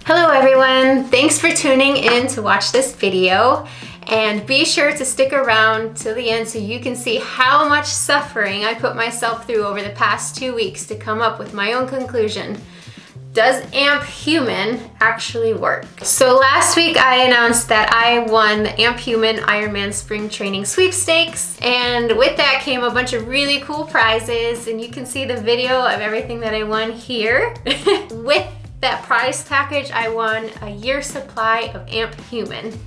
Hello everyone, thanks for tuning in to watch this video, and be sure to stick around till the end so you can see how much suffering I put myself through over the past 2 weeks to come up with my own conclusion. Does AMP Human actually work? So last week I announced that I won the AMP Human Ironman Spring Training Sweepstakes, and with that came a bunch of really cool prizes, and you can see the video of everything that I won here. With that prize package, I won a year's supply of AMP Human.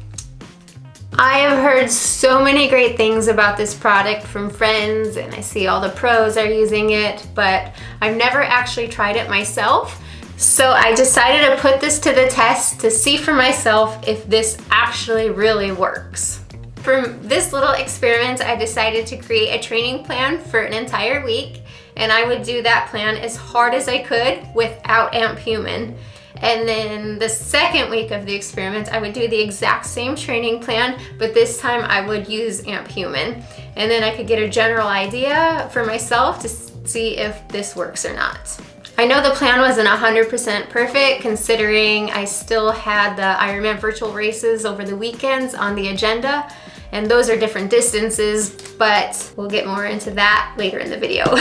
I have heard so many great things about this product from friends, and I see all the pros are using it, but I've never actually tried it myself. So I decided to put this to the test to see for myself if this actually really works. For this little experiment, I decided to create a training plan for an entire week, and I would do that plan as hard as I could without AMP Human. And then the second week of the experiment, I would do the exact same training plan, but this time I would use AMP Human. And then I could get a general idea for myself to see if this works or not. I know the plan wasn't 100% perfect, considering I still had the Ironman virtual races over the weekends on the agenda, and those are different distances, but we'll get more into that later in the video.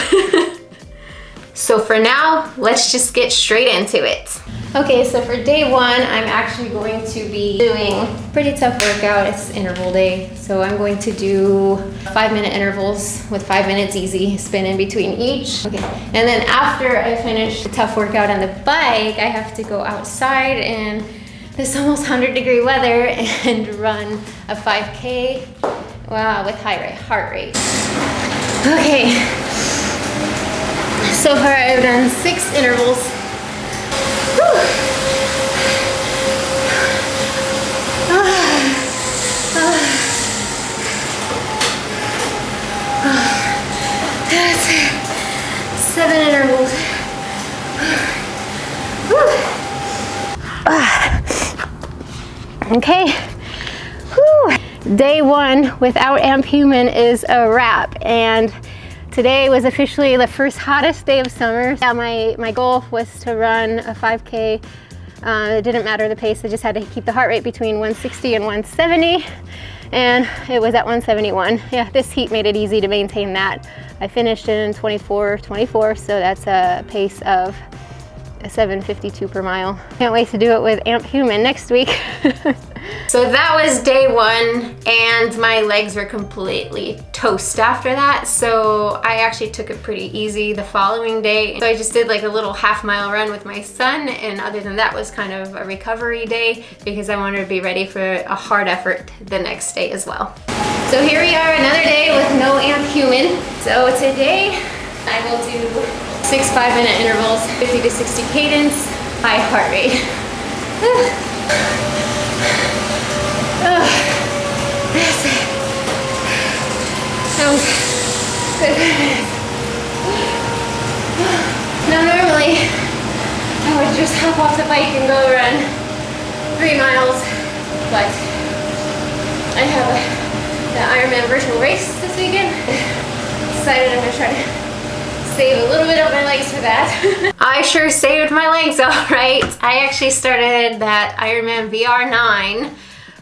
So for now, let's just get straight into it. Okay, so for day one, I'm actually going to be doing a pretty tough workout. It's interval day, so I'm going to do 5-minute intervals with 5 minutes easy spin in between each. Okay, and then after I finish the tough workout on the bike, I have to go outside in this almost 100-degree weather and run a 5K with high heart rate. Okay, so far I've done 6 intervals. That's it. 7 intervals. Okay. Whew. Day one without AMP Human is a wrap, and today was officially the first hottest day of summer. Yeah, my goal was to run a 5K. It didn't matter the pace, I just had to keep the heart rate between 160 and 170, and it was at 171. Yeah, this heat made it easy to maintain that. I finished in 24, so that's a pace of 7:52 per mile. Can't wait to do it with AMP Human next week. So that was day one, and my legs were completely toast after that, so I actually took it pretty easy the following day. So I just did like a little half-mile run with my son, and other than that was kind of a recovery day because I wanted to be ready for a hard effort the next day as well. So here we are, another day with no AMP Human. So today I will do 6 5-minute intervals, 50 to 60 cadence, high heart rate. That's it. Good. Now normally I would just hop off the bike and go run 3 miles, but I have the Ironman virtual race this weekend. Decided I'm gonna try to save a little bit of my legs for that. I sure saved my legs, all right. I actually started that Ironman VR9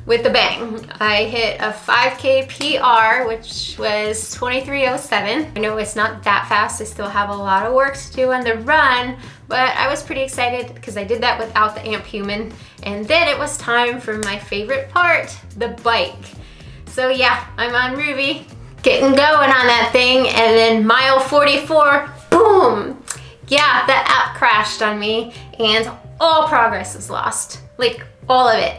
with a bang. I hit a 5K PR, which was 23:07. I know it's not that fast. I still have a lot of work to do on the run, but I was pretty excited because I did that without the AMP Human. And then it was time for my favorite part, the bike. So yeah, I'm on Ruby, getting going on that thing, and then mile 44, boom! Yeah, that app crashed on me, and all progress is lost. Like, all of it.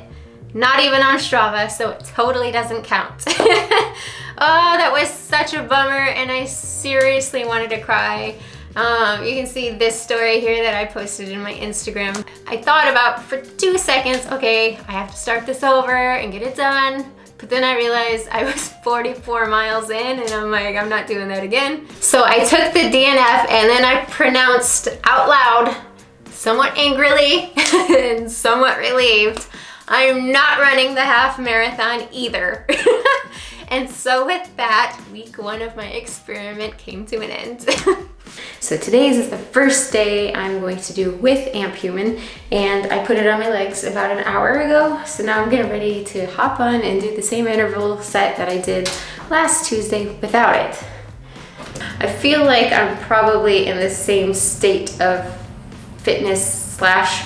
Not even on Strava, so it totally doesn't count. Oh, that was such a bummer, and I seriously wanted to cry. You can see this story here that I posted in my Instagram. I thought about for 2 seconds, okay, I have to start this over and get it done. But then I realized I was 44 miles in, and I'm like, I'm not doing that again. So I took the DNF, and then I pronounced out loud, somewhat angrily and somewhat relieved, I'm not running the half marathon either. And so with that, week one of my experiment came to an end. So today's is the first day I'm going to do with Amp Human, and I put it on my legs about an hour ago. So now I'm getting ready to hop on and do the same interval set that I did last Tuesday without it. I feel like I'm probably in the same state of fitness /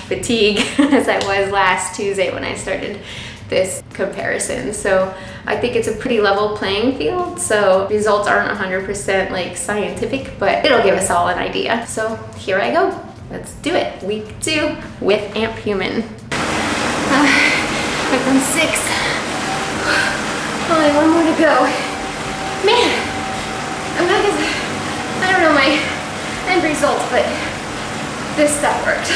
fatigue as I was last Tuesday when I started this comparison. So I think it's a pretty level playing field. So results aren't 100% like scientific, but it'll give us all an idea. So here I go. Let's do it. Week 2 with Amp Human. I've done 6. Only 1 more to go. Man, I don't know my end result, but this stuff worked.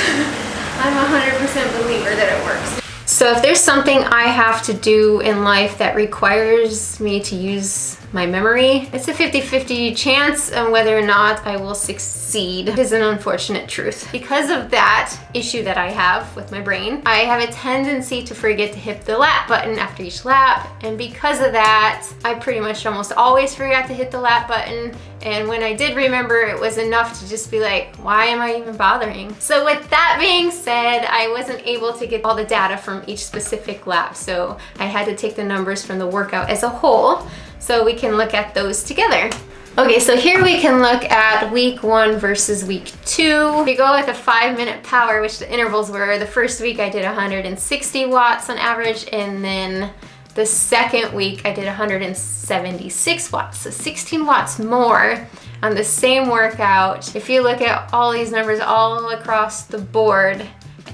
I'm a 100% believer that it works. So if there's something I have to do in life that requires me to use my memory, it's a 50-50 chance on whether or not I will succeed. It is an unfortunate truth. Because of that issue that I have with my brain, I have a tendency to forget to hit the lap button after each lap. And because of that, I pretty much almost always forgot to hit the lap button. And when I did remember, it was enough to just be like, why am I even bothering? So with that being said, I wasn't able to get all the data from each specific lap. So I had to take the numbers from the workout as a whole, so we can look at those together. Okay, so here we can look at week 1 versus week 2. We go with a 5-minute power, which the intervals were, the first week I did 160 watts on average, and then the second week I did 176 watts, so 16 watts more on the same workout. If you look at all these numbers all across the board,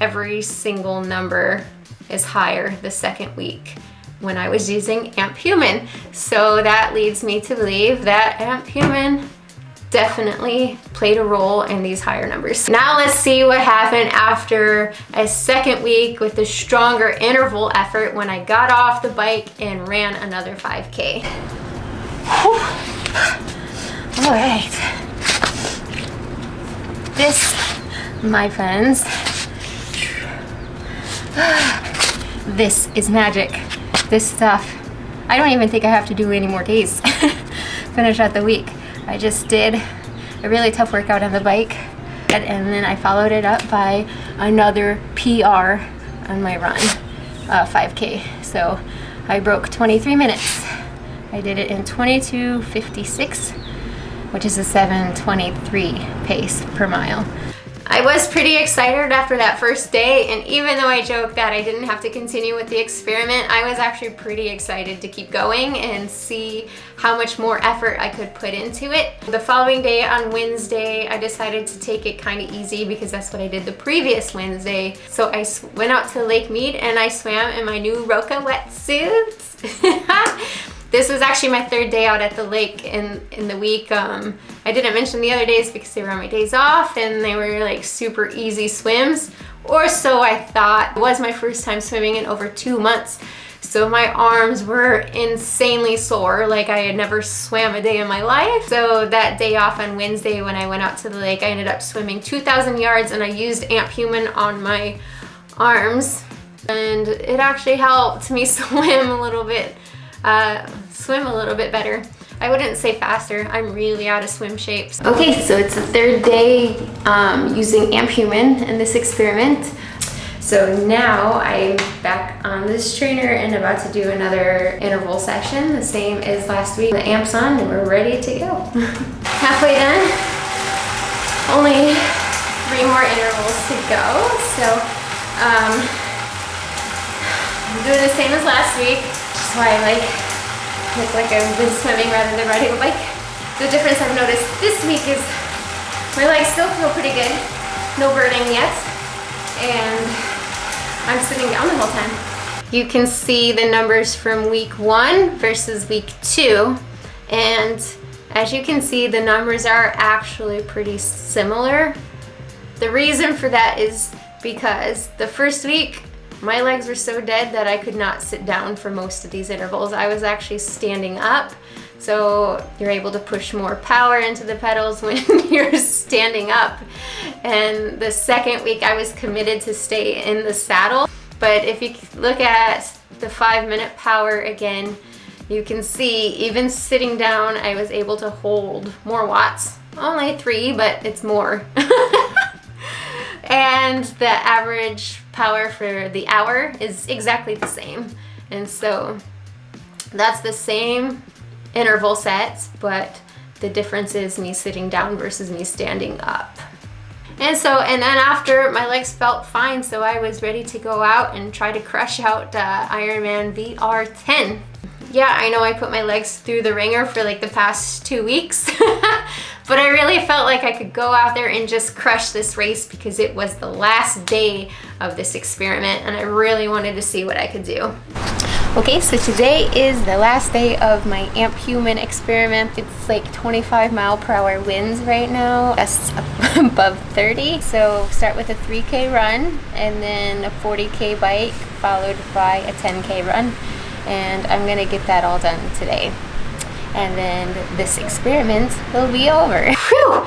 every single number is higher the second week when I was using Amp Human. So that leads me to believe that Amp Human definitely played a role in these higher numbers. Now let's see what happened after a second week with the stronger interval effort when I got off the bike and ran another 5K. All right. This, my friends, this is magic. This stuff, I don't even think I have to do any more days. Finish out the week. I just did a really tough workout on the bike, and then I followed it up by another PR on my run, 5K. So I broke 23 minutes. I did it in 22:56, which is a 7:23 pace per mile. I was pretty excited after that first day, and even though I joked that I didn't have to continue with the experiment, I was actually pretty excited to keep going and see how much more effort I could put into it. The following day on Wednesday, I decided to take it kind of easy because that's what I did the previous Wednesday. So I went out to Lake Mead and I swam in my new Roka wetsuits. This was actually my 3rd day out at the lake in the week. I didn't mention the other days because they were on my days off and they were like super easy swims, or so I thought. It was my first time swimming in over 2 months, so my arms were insanely sore, like I had never swam a day in my life. So that day off on Wednesday when I went out to the lake, I ended up swimming 2,000 yards and I used Amp Human on my arms, and it actually helped me swim a little bit better. I wouldn't say faster. I'm really out of swim shapes. Okay, so it's the 3rd day using Amp Human in this experiment. So now I'm back on this trainer and about to do another interval session, the same as last week. The amp's on and we're ready to go. Halfway done. Only 3 more intervals to go. So I'm doing the same as last week. That's why I look like I've been swimming rather than riding a bike. The difference I've noticed this week is my legs still feel pretty good. No burning yet. And I'm sitting down the whole time. You can see the numbers from week 1 versus week 2. And as you can see, the numbers are actually pretty similar. The reason for that is because the first week, my legs were so dead that I could not sit down for most of these intervals. I was actually standing up, so you're able to push more power into the pedals when you're standing up. And the second week I was committed to stay in the saddle. But if you look at the 5-minute power again, you can see even sitting down I was able to hold more watts only 3, but it's more. And the average power for the hour is exactly the same. And so that's the same interval sets, but the difference is me sitting down versus me standing up. And then after, my legs felt fine, so I was ready to go out and try to crush out Ironman VR10. Yeah, I know I put my legs through the ringer for like the past 2 weeks, but I really felt like I could go out there and just crush this race because it was the last day of this experiment and I really wanted to see what I could do. Okay, so today is the last day of my Amp Human experiment. It's like 25-mile-per-hour winds right now. That's above 30. So start with a 3K run and then a 40K bike followed by a 10K run. And I'm gonna get that all done today. And then this experiment will be over. Whew!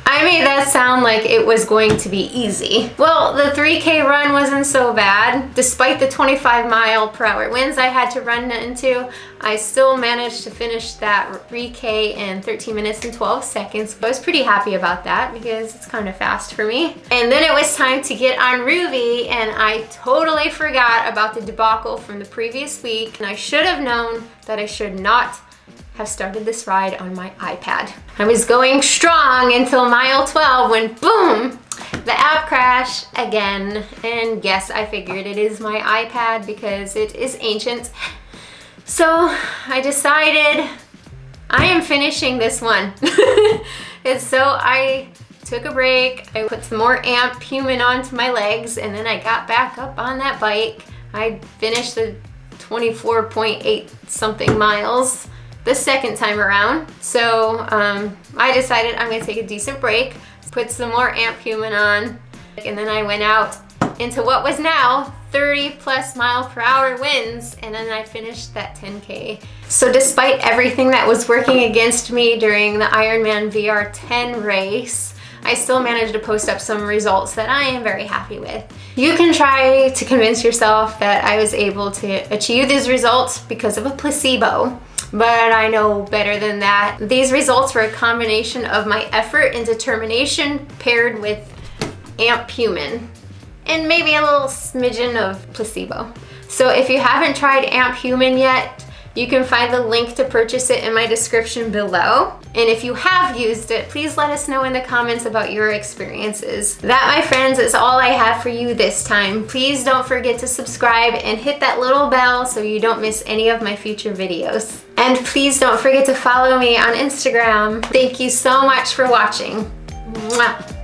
I made that sound like it was going to be easy. Well, the 3K run wasn't so bad. Despite the 25-mile-per-hour winds I had to run into, I still managed to finish that 3K in 13 minutes and 12 seconds. I was pretty happy about that because it's kind of fast for me. And then it was time to get on Ruby, and I totally forgot about the debacle from the previous week, and I should have known that I should not have started this ride on my iPad. I was going strong until mile 12 when boom, the app crashed again. And yes, I figured it is my iPad because it is ancient. So I decided I am finishing this one. And so I took a break. I put some more Amp Human onto my legs and then I got back up on that bike. I finished the 24.8 something miles the second time around. So I decided I'm gonna take a decent break, put some more Amp Human on, and then I went out into what was now 30-plus-mile-per-hour winds, and then I finished that 10K. So despite everything that was working against me during the Ironman VR10 race, I still managed to post up some results that I am very happy with. You can try to convince yourself that I was able to achieve these results because of a placebo, but I know better than that. These results were a combination of my effort and determination paired with Amp Human and maybe a little smidgen of placebo. So if you haven't tried Amp Human yet, you can find the link to purchase it in my description below. And if you have used it, please let us know in the comments about your experiences. That, my friends, is all I have for you this time. Please don't forget to subscribe and hit that little bell so you don't miss any of my future videos. And please don't forget to follow me on Instagram. Thank you so much for watching. Mwah.